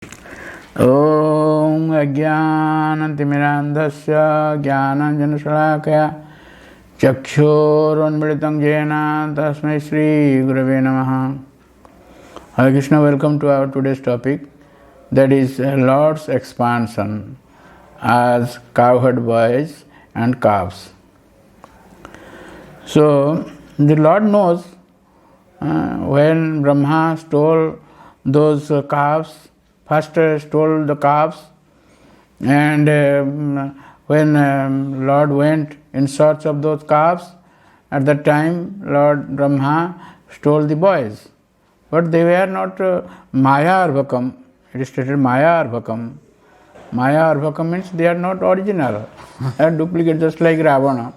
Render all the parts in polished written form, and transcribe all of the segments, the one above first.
ॐ अज्ञानतिमिरान्धस्य ज्ञानाञ्जनशलाकया चक्षुरुन्मिलितं येन तस्मै श्रीगुरवे नमः. Hare Krishna, welcome to our today's topic, that is Lord's expansion as cowherd boys and calves. So the Lord knows when Brahma stole those calves, first stole the calves, and when Lord went in search of those calves, at that time Lord Brahma stole the boys. But they were not Maya Arvakam. It is stated Maya Arvakam. Maya Arvakam means they are not original. They are duplicate, just like Ravana.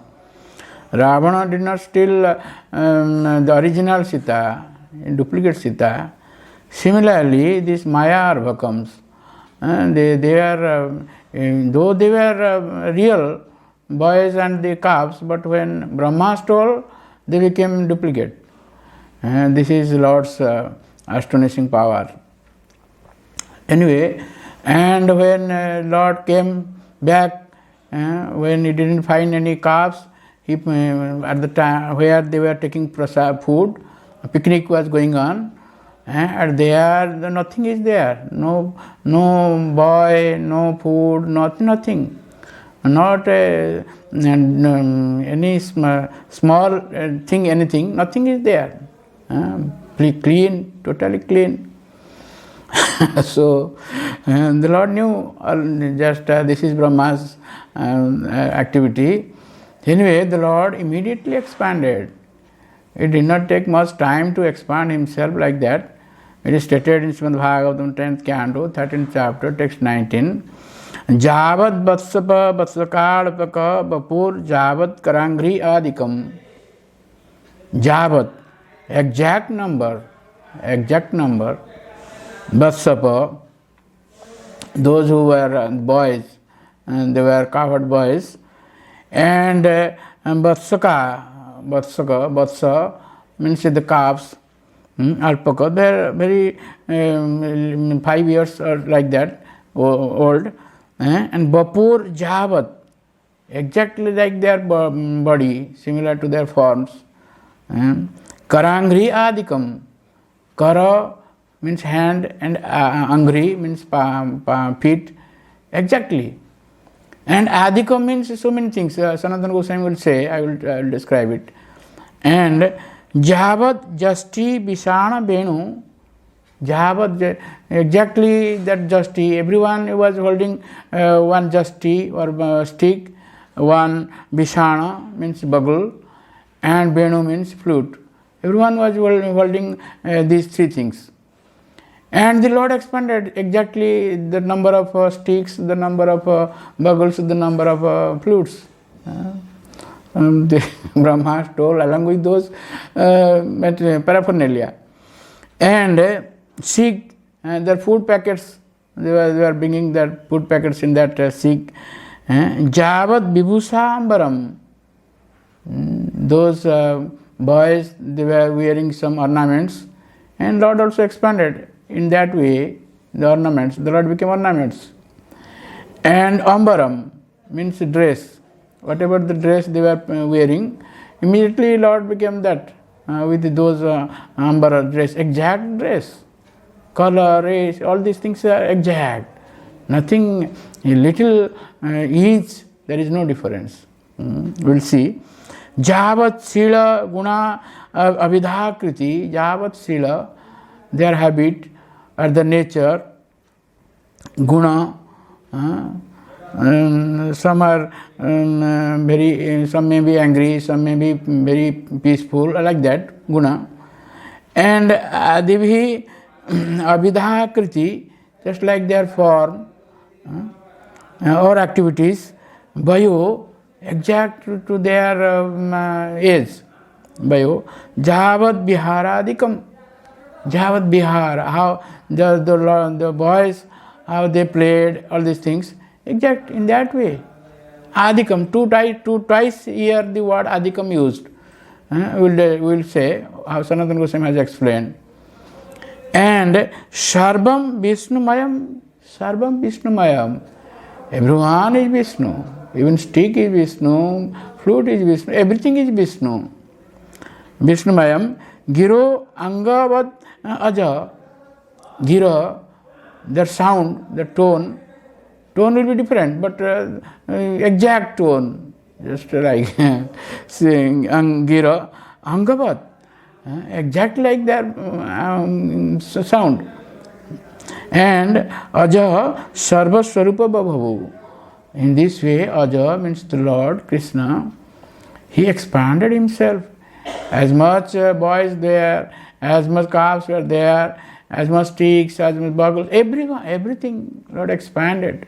Ravana did not steal the original Sita, duplicate Sita. Similarly, these Maya Arvakams, they are, though they were real boys and the calves, but when Brahma stole, they became duplicate. This is Lord's astonishing power. Anyway, and when Lord came back, when he didn't find any calves, he, at the time where they were taking food, a picnic was going on, and there nothing is there. No boy, no food, nothing. Not any small thing, anything, nothing is there. Clean, totally clean. So the Lord knew just this is Brahma's activity. Anyway, the Lord immediately expanded. It did not take much time to expand himself like that. It is stated in Srimad Bhagavatam 10th canto, 13th chapter, text 19. Javat vatsapa vatsakalpaka vapur javat karangri adikam. Javat, exact number. Vatsapa, those who were boys, they were cowherd boys. And Vatsa means the calves. Alpaka, they are very 5 years or like that old. And Bapur Javat, exactly like their body, similar to their forms. Karangri Adikam, Kara means hand and Angri means feet, exactly. And Adikam means so many things. Sanatana Goswami will say, I will describe it. And Javat Jasti Bishana Benu, Javat, exactly that Jasti, everyone was holding one Jasti or stick, one Bishana means bugle, and Benu means flute. Everyone was holding these three things. And the Lord expanded exactly the number of sticks, the number of buggles, the number of flutes. The Brahma stole along with those paraphernalia. And seek their food packets, they were bringing their food packets in that seek. Javat Vibhusa Ambaram, those boys, they were wearing some ornaments, and Lord also expanded in that way the ornaments. The Lord became ornaments. And Ambaram means dress. Whatever the dress they were wearing, immediately Lord became that with those ambara dress, exact dress, color, race, all these things are exact. Nothing, a little each, there is no difference. We'll see. Javat Sila Guna Avidhakriti, Javat Sila, their habit or the nature, Guna, some are some may be angry, some may be very peaceful, like that, Guna. And Adibhi Abhidhakriti, just like their form or activities, Bayo, exact to their age, Bayo, Javat Biharadikam, Javat Bihar, how the boys, how they played, all these things, exact in that way. Adikam, twice here the word Adikam used. We'll say how Sanatana Goswami has explained. And Sarvam Vishnumayam, Sarvam Vishnumayam. Everyone is Vishnu. Even stick is Vishnu, flute is Vishnu, everything is Vishnu. Vishnumayam, Giro Angavad Aja. Gira, the sound, the tone will be different, but exact tone, just like saying Gira Angavad, exact like that sound. And Aja Sarva Swarupa Bhavu. In this way, Aja means the Lord Krishna. He expanded himself. As much boys there, as much calves were there, as much sticks, as much buckles, everything Lord expanded.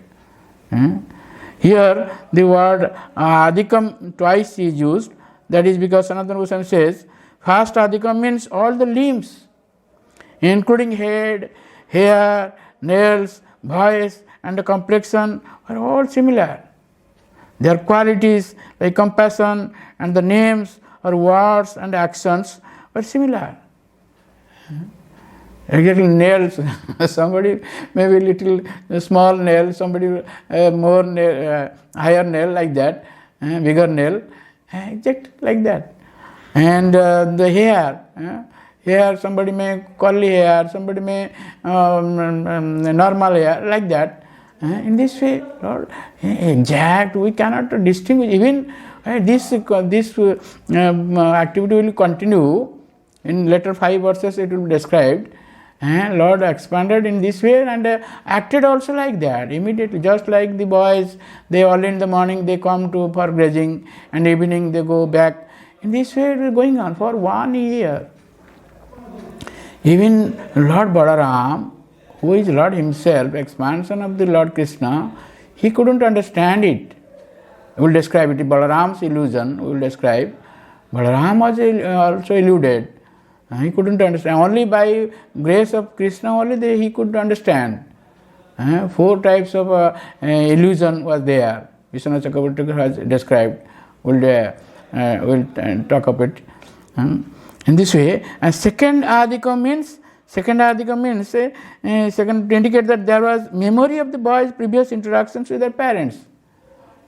Here the word Adikam twice is used. That is because Sanatana Goswami says, first Adikam means all the limbs, including head, hair, nails, voice, and the complexion are all similar. Their qualities like compassion and the names or words and actions are similar. Exactly, nails. Somebody maybe little small nail, somebody more nail, higher nail like that, bigger nail, exactly like that. And the hair, somebody may curly hair, somebody may normal hair, like that. In this way, Lord, exact, we cannot distinguish. Even this activity will continue. In later 5 verses it will be described. Lord expanded in this way and acted also like that immediately, just like the boys, they early in the morning they come to for grazing and evening they go back. In this way it is going on for 1 year. Even Lord Balaram, who is Lord himself, expansion of the Lord Krishna, he couldn't understand it. We will describe it. Balaram's illusion, we will describe. Balaram was also illuded. He couldn't understand. Only by grace of Krishna only he could understand. 4 types of illusion was there. Vishwanath Chakravarti has described. We'll talk of it. In this way. And second Adhika means second to indicate that there was memory of the boys' previous interactions with their parents.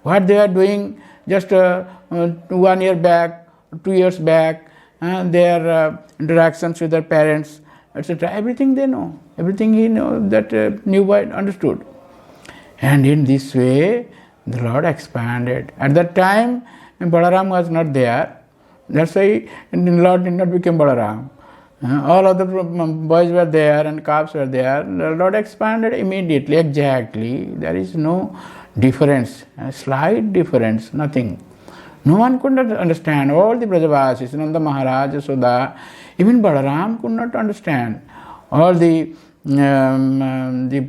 What they are doing just 1 year back, 2 years back, their interactions with their parents, etc. Everything they know, everything he knows, that new boy understood. And in this way, the Lord expanded. At that time, Balaram was not there. That's why the Lord did not become Balaram. All other boys were there and calves were there. The Lord expanded immediately, exactly. There is no difference, a slight difference, nothing. No one could not understand. All the Brajavasis, Nanda Maharaj, Yashoda, even Balaram could not understand. All the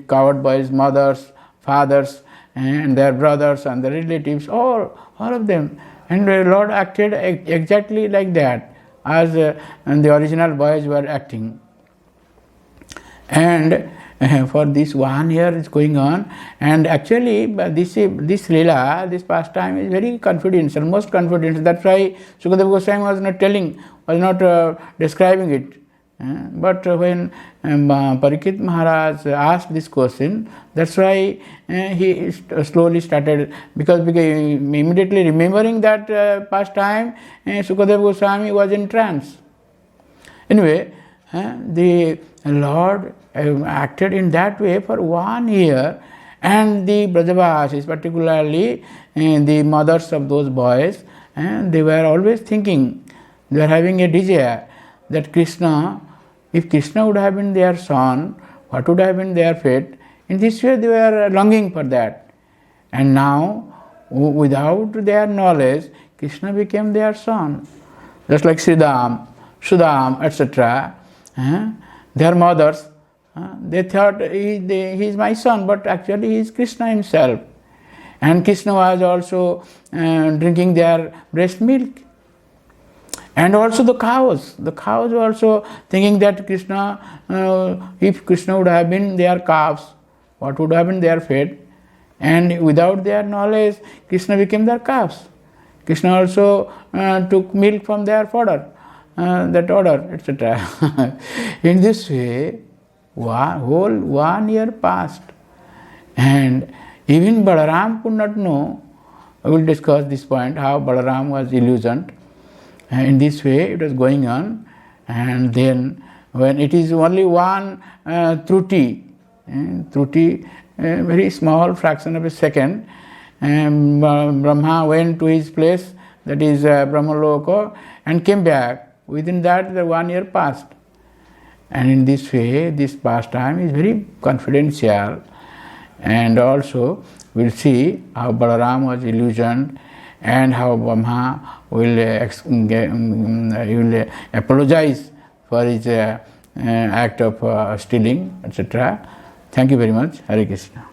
coward boys, mothers, fathers, and their brothers and their relatives, all of them. And the Lord acted exactly like that, as the original boys were acting. And for this 1 year is going on, and actually this Leela, this pastime is very confidential, most confidential. That's why Sukadeva Goswami was not describing it. But when Parikshit Maharaj asked this question, that's why he slowly started, because immediately remembering that pastime, Sukadeva Goswami was in trance. Anyway, the Lord acted in that way for 1 year, and the Brajavasis, particularly the mothers of those boys, they were always thinking, they were having a desire that Krishna, if Krishna would have been their son, what would have been their fate? In this way they were longing for that. And now, without their knowledge, Krishna became their son. Just like Sridham, Sudam, etc. Their mothers, they thought he is my son, but actually he is Krishna himself. And Krishna was also drinking their breast milk. And also the cows were also thinking that Krishna, if Krishna would have been their calves, what would have been their fate? And without their knowledge, Krishna became their calves. Krishna also took milk from their fodder, that odor, etc. In this way, whole 1 year passed. And even Balaram could not know. I will discuss this point, how Balaram was illusioned. In this way it was going on, and then when it is only one truti, very small fraction of a second, Brahma went to his place, that is Brahmaloka, and came back. Within that the 1 year passed. And in this way this pastime is very confidential. And also we'll see how Balaram was illusioned and how Brahma will apologize for his act of stealing, etc. Thank you very much. Hare Krishna.